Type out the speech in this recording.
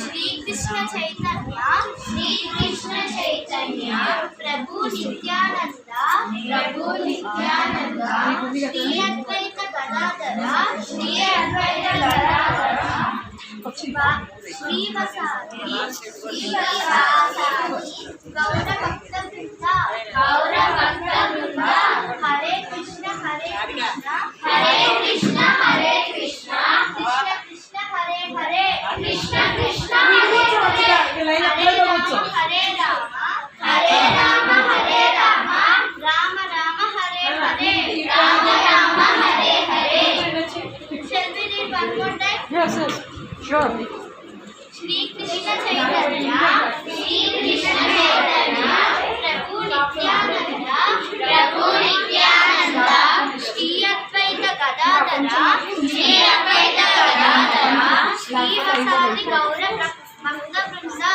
శ్రీకృష్ణ చైతన్య ప్రభు నిత్యానంద శ్రీ అద్వైత గదాధర శ్రీవసాది గౌర భక్త వృంద Hare Krishna Krishna Krishna Hare Hare Krishna Hare Rama Rama Hare Hare Shall we read one more time? Yes, sure. Shri Krishna Chaitanya Prabhu Nityananda Shri Advaita Gadadhara Shri Vasadi Gaura Bhakta Vrinda